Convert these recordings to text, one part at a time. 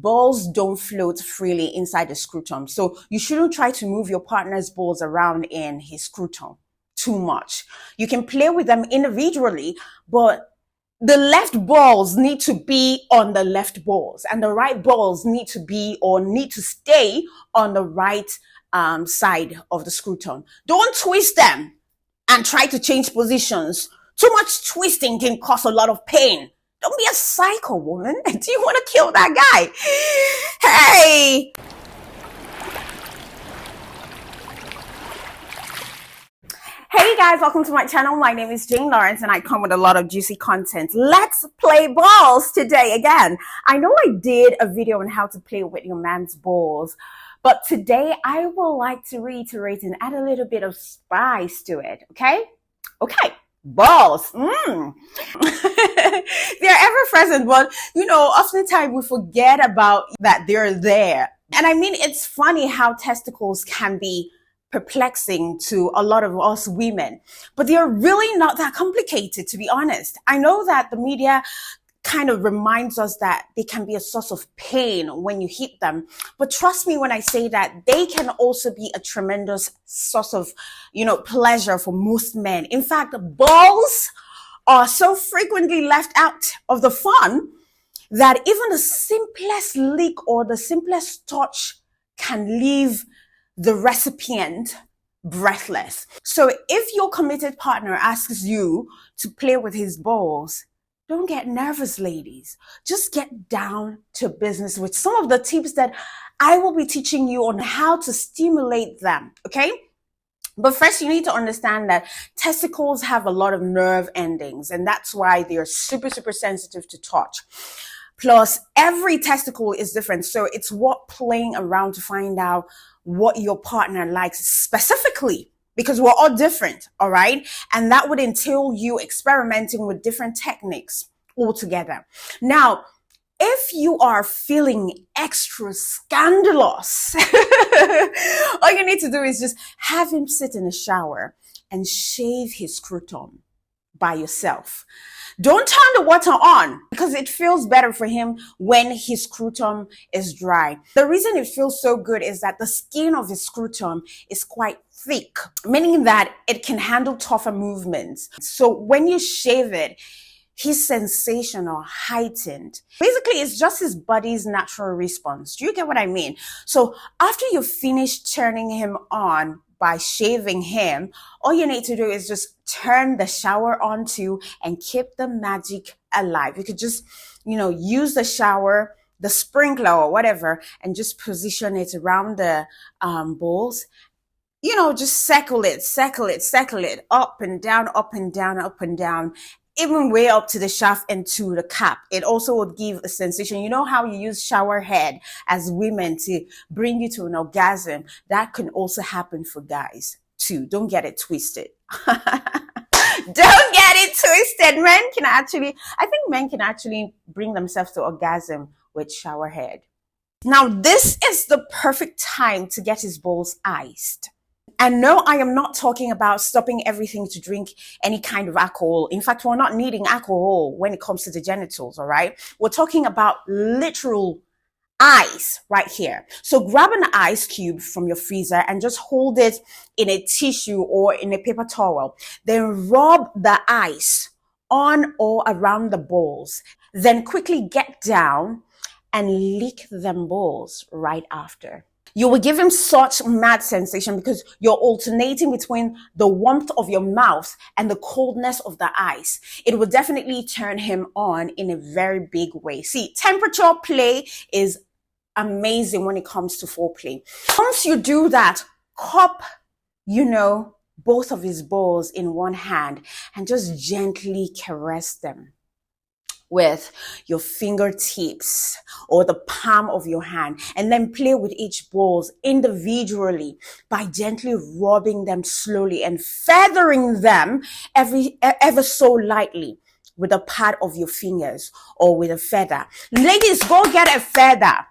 balls don't float freely inside the scrotum. So you shouldn't try to move your partner's balls around in his scrotum too much. You can play with them individually, but the left balls need to be on the left balls, and the right balls need to stay on the right side of the scrotum. Don't twist them and try to change positions. Too much twisting can cause a lot of pain. Don't be a psycho, woman. Do you want to kill that guy? Hey! Hey guys, welcome to my channel. My name is Jane Lawrence and I come with a lot of juicy content. Let's play balls today again. I know I did a video on how to play with your man's balls, but today I would like to reiterate and add a little bit of spice to it, okay? Okay, balls. They're ever present, but oftentimes we forget about that they're there. And I mean, it's funny how testicles can be perplexing to a lot of us women, but they're really not that complicated, to be honest. I know that the media kind of reminds us that they can be a source of pain when you hit them, but trust me when I say that they can also be a tremendous source of pleasure for most men. In fact, balls are so frequently left out of the fun that even the simplest lick or the simplest touch can leave the recipient breathless. So if your committed partner asks you to play with his balls, don't get nervous, ladies. Just get down to business with some of the tips that I will be teaching you on how to stimulate them, okay? But first, you need to understand that testicles have a lot of nerve endings, and that's why they're super, super sensitive to touch. Plus, every testicle is different. So it's worth playing around to find out what your partner likes specifically, because we're all different, all right? And that would entail you experimenting with different techniques altogether. Now, if you are feeling extra scandalous, all you need to do is just have him sit in the shower and shave his scrotum by yourself. Don't turn the water on because it feels better for him when his scrotum is dry. The reason it feels so good is that the skin of his scrotum is quite thick, meaning that it can handle tougher movements. So when you shave it, his sensation are heightened. Basically, it's just his body's natural response. Do you get what I mean? So after you finish turning him on by shaving him, all you need to do is just turn the shower on too and keep the magic alive. You could just, use the shower, the sprinkler or whatever, and just position it around the balls. Just circle it, up and down, up and down, up and down, even way up to the shaft and to the cap. It also would give a sensation. You know how you use shower head as women to bring you to an orgasm? That can also happen for guys too. Don't get it twisted. Don't get it twisted. I think men can actually bring themselves to orgasm with shower head. Now, this is the perfect time to get his balls iced. And no, I am not talking about stopping everything to drink any kind of alcohol. In fact, we're not needing alcohol when it comes to the genitals, all right? We're talking about literal ice right here. So grab an ice cube from your freezer and just hold it in a tissue or in a paper towel. Then rub the ice on or around the balls. Then quickly get down and lick them balls right after. You will give him such mad sensation because you're alternating between the warmth of your mouth and the coldness of the ice. It will definitely turn him on in a very big way. See, temperature play is amazing when it comes to foreplay. Once you do that, cup, both of his balls in one hand and just gently caress them with your fingertips or the palm of your hand, and then play with each balls individually by gently rubbing them slowly and feathering them ever so lightly with a pad of your fingers or with a feather. Ladies, go get a feather.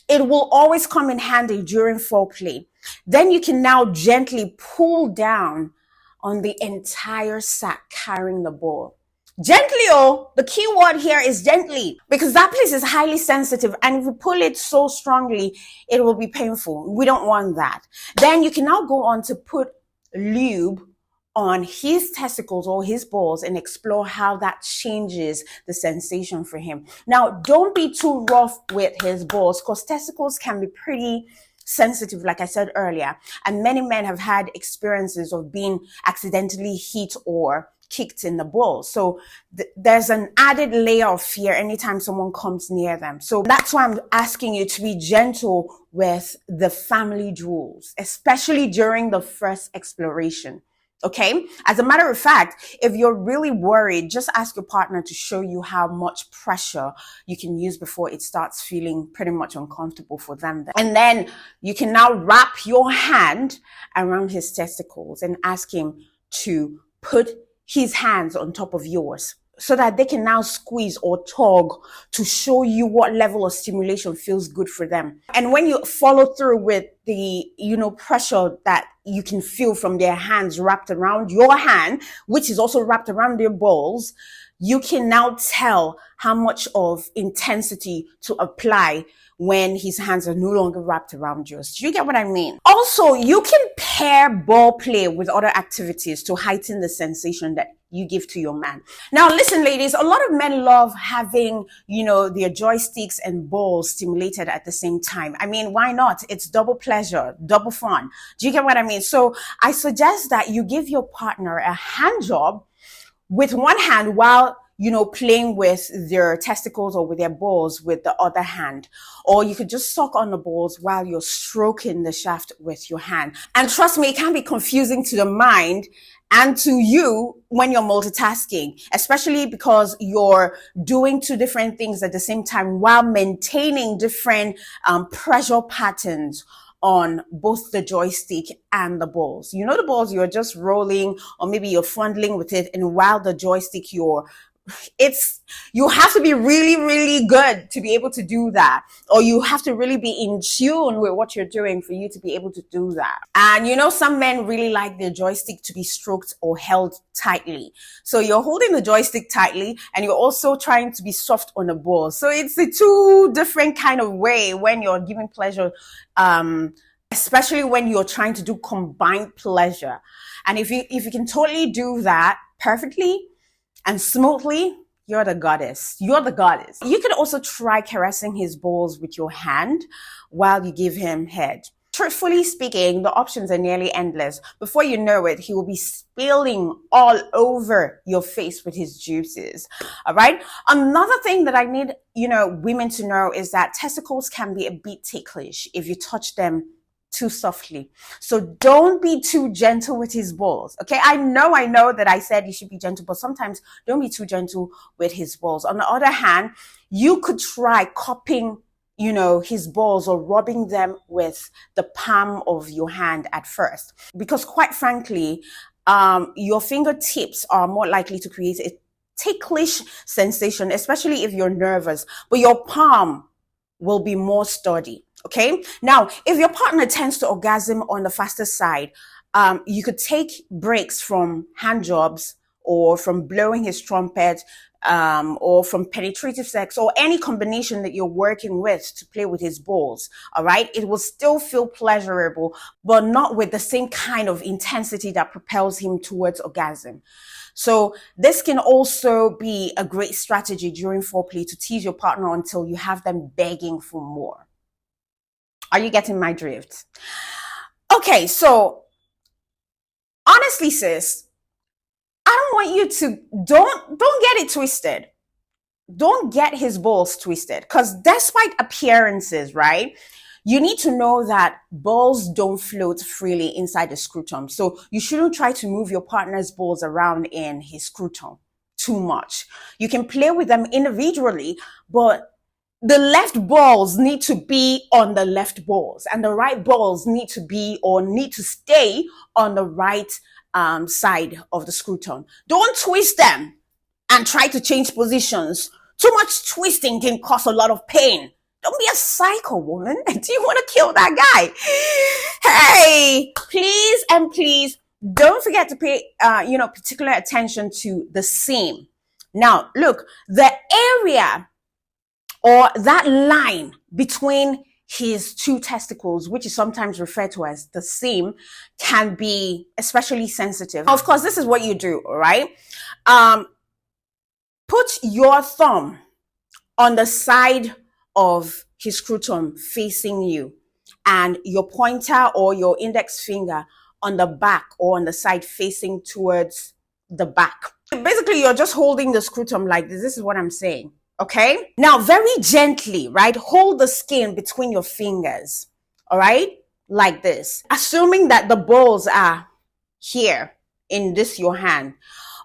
It will always come in handy during foreplay. Then you can now gently pull down on the entire sack carrying the ball. Gently, oh, the key word here is gently, because that place is highly sensitive. And if you pull it so strongly, it will be painful. We don't want that. Then you can now go on to put lube on his testicles or his balls and explore how that changes the sensation for him. Now, don't be too rough with his balls, because testicles can be pretty sensitive, like I said earlier. And many men have had experiences of being accidentally hit or kicked in the balls. So there's an added layer of fear anytime someone comes near them. So that's why I'm asking you to be gentle with the family jewels, especially during the first exploration. Okay. As a matter of fact, if you're really worried, just ask your partner to show you how much pressure you can use before it starts feeling pretty much uncomfortable for them. And then you can now wrap your hand around his testicles and ask him to put his hands on top of yours, so that they can now squeeze or tug to show you what level of stimulation feels good for them. And when you follow through with the, pressure that you can feel from their hands wrapped around your hand, which is also wrapped around their balls, you can now tell how much of intensity to apply when his hands are no longer wrapped around yours. Do you get what I mean? Also, you can pair ball play with other activities to heighten the sensation that you give to your man. Now, listen, ladies, a lot of men love having, their joysticks and balls stimulated at the same time. I mean, why not? It's double pleasure, double fun. Do you get what I mean? So I suggest that you give your partner a hand job with one hand while playing with their testicles or with their balls with the other hand. Or you could just suck on the balls while you're stroking the shaft with your hand. And trust me, it can be confusing to the mind and to you when you're multitasking, especially because you're doing two different things at the same time while maintaining different pressure patterns on both the joystick and the balls. The balls, you're just rolling, or maybe you're fondling with it, and while the joystick, you have to be really, really good to be able to do that. Or you have to really be in tune with what you're doing for you to be able to do that. And some men really like their joystick to be stroked or held tightly. So you're holding the joystick tightly and you're also trying to be soft on the ball. So it's a two different kind of way when you're giving pleasure, especially when you're trying to do combined pleasure. And if you can totally do that perfectly and smoothly, you're the goddess. You're the goddess. You could also try caressing his balls with your hand while you give him head. Truthfully speaking, the options are nearly endless. Before you know it, he will be spilling all over your face with his juices. All right. Another thing that I need, women to know is that testicles can be a bit ticklish if you touch them too softly. So don't be too gentle with his balls. Okay. I know that I said you should be gentle, but sometimes don't be too gentle with his balls. On the other hand, you could try cupping, his balls or rubbing them with the palm of your hand at first, because quite frankly, your fingertips are more likely to create a ticklish sensation, especially if you're nervous, but your palm will be more sturdy. Okay. Now, if your partner tends to orgasm on the faster side, you could take breaks from hand jobs or from blowing his trumpet, or from penetrative sex, or any combination that you're working with to play with his balls. All right. It will still feel pleasurable, but not with the same kind of intensity that propels him towards orgasm. So this can also be a great strategy during foreplay to tease your partner until you have them begging for more. Are you getting my drift? Okay, so honestly, sis, I don't want you to, don't get it twisted. Don't get his balls twisted, because despite appearances, right, you need to know that balls don't float freely inside the scrotum. So you shouldn't try to move your partner's balls around in his scrotum too much. You can play with them individually, but the left balls need to be on the left balls, and the right balls need to stay on the right side of the scrotum. Don't twist them and try to change positions. Too much twisting can cause a lot of pain. Don't be a psycho, woman. Do you want to kill that guy? Hey, please and please don't forget to pay, particular attention to the seam. Now, look, the area or that line between his two testicles, which is sometimes referred to as the seam, can be especially sensitive. Of course, this is what you do, all right? Put your thumb on the side of his scrotum facing you, and your pointer or your index finger on the back or on the side facing towards the back. Basically, you're just holding the scrotum like this. This is what I'm saying. Okay. Now, very gently, right? Hold the skin between your fingers. All right. Like this. Assuming that the balls are here in this, your hand.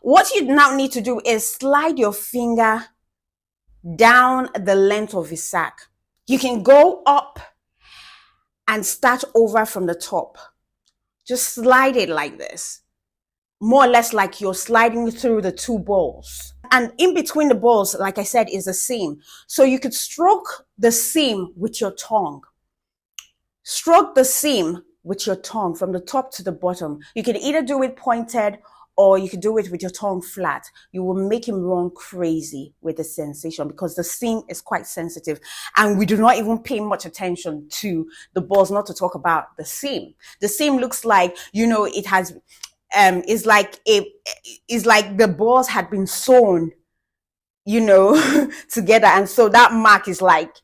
What you now need to do is slide your finger down the length of his sack. You can go up and start over from the top. Just slide it like this. More or less like you're sliding through the two balls. And in between the balls, like I said, is a seam. So you could stroke the seam with your tongue. Stroke the seam with your tongue from the top to the bottom. You can either do it pointed or you could do it with your tongue flat. You will make him run crazy with the sensation because the seam is quite sensitive. And we do not even pay much attention to the balls, not to talk about the seam. The seam looks like, it has... is like the balls had been sewn, together, and so that mark is like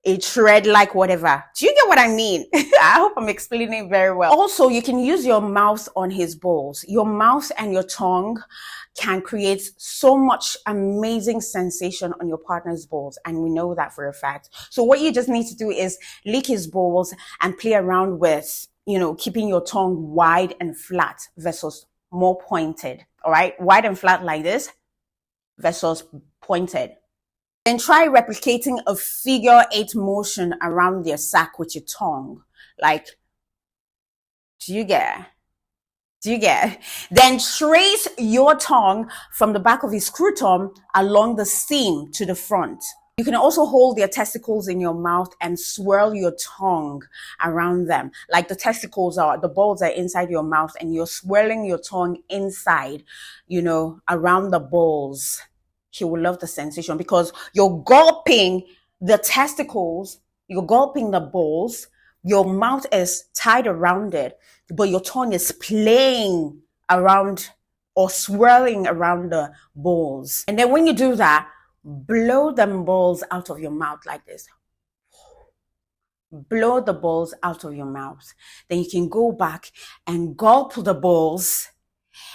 a thread, like whatever. Do you get what I mean? I hope I'm explaining very well. Also, you can use your mouth on his balls. Your mouth and your tongue can create so much amazing sensation on your partner's balls, and we know that for a fact. So what you just need to do is lick his balls and play around with keeping your tongue wide and flat versus more pointed. All right. Wide and flat like this versus pointed. Then try replicating a figure 8 motion around their sack with your tongue. Like, do you get? Then trace your tongue from the back of his scrotum along the seam to the front. You can also hold their testicles in your mouth and swirl your tongue around them. Like the balls are inside your mouth and you're swirling your tongue inside, around the balls. He will love the sensation because you're gulping the testicles, you're gulping the balls, your mouth is tied around it, but your tongue is playing around or swirling around the balls. And then when you do that, blow them balls out of your mouth like this. Blow the balls out of your mouth. Then you can go back and gulp the balls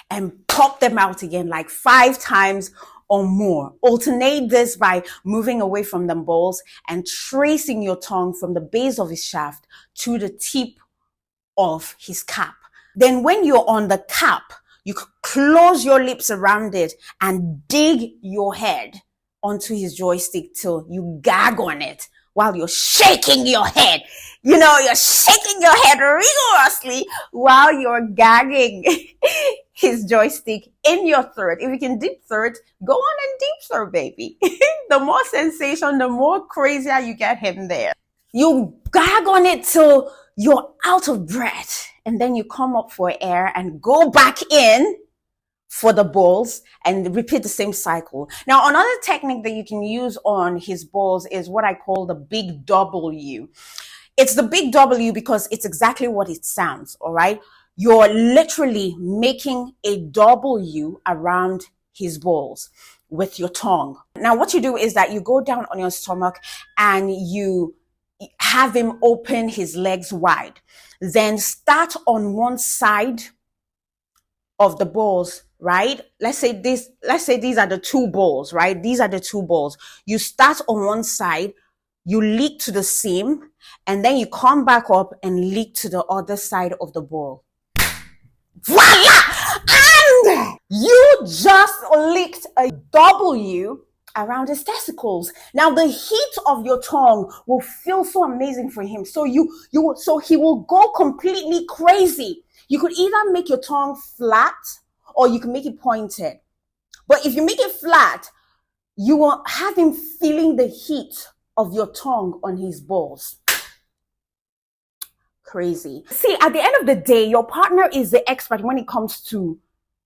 and pop them out again like 5 times or more. Alternate this by moving away from the balls and tracing your tongue from the base of his shaft to the tip of his cap. Then when you're on the cap, you close your lips around it and dig your head onto his joystick till you gag on it while you're shaking your head. You're shaking your head rigorously while you're gagging his joystick in your throat. If you can deep throat, go on and deep throat, baby. The more sensation, the more crazier you get him there. You gag on it till you're out of breath, and then you come up for air and go back in for the balls and repeat the same cycle. Now, another technique that you can use on his balls is what I call the big W. It's the big W because it's exactly what it sounds, all right? You're literally making a W around his balls with your tongue. Now, what you do is that you go down on your stomach and you have him open his legs wide. Then start on one side of the balls, right? Let's say these are the 2 balls, right? These are the 2 balls. You start on one side, you leak to the seam, and then you come back up and leak to the other side of the ball. Voila! And you just leaked a W around his testicles. Now the heat of your tongue will feel so amazing for him. So he will go completely crazy. You could either make your tongue flat or you can make it pointed. But if you make it flat, you will have him feeling the heat of your tongue on his balls. Crazy. See, at the end of the day, your partner is the expert when it comes to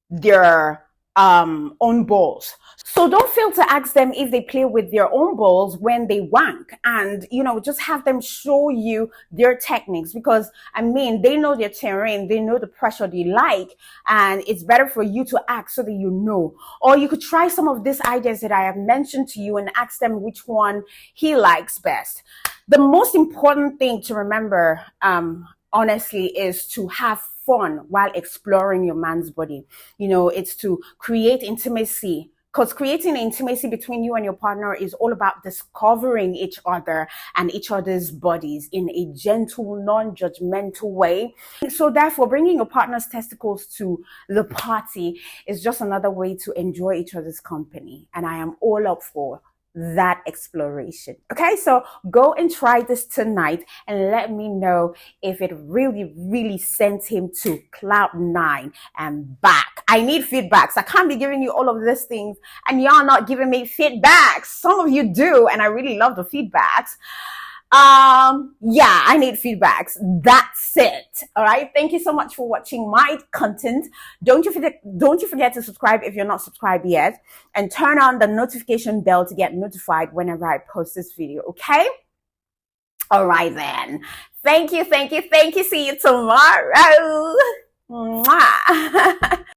their own balls. So don't fail to ask them if they play with their own balls when they wank, and just have them show you their techniques, because they know their terrain, they know the pressure they like, and it's better for you to ask so that you know. Or you could try some of these ideas that I have mentioned to you and ask them which one he likes best. The most important thing to remember, honestly, is to have fun while exploring your man's body. It's to create intimacy, because creating intimacy between you and your partner is all about discovering each other and each other's bodies in a gentle, non-judgmental way. So therefore, bringing your partner's testicles to the party is just another way to enjoy each other's company. And I am all up for that exploration. Okay, so go and try this tonight and let me know if it really, really sent him to cloud 9 and back. I need feedbacks. I can't be giving you all of these things and y'all not giving me feedbacks. Some of you do, and I really love the feedbacks. Yeah, I need feedbacks. That's it. All right. Thank you so much for watching my content. Don't you forget to subscribe if you're not subscribed yet, and turn on the notification bell to get notified whenever I post this video. Okay. All right then. Thank you. See you tomorrow. Mwah.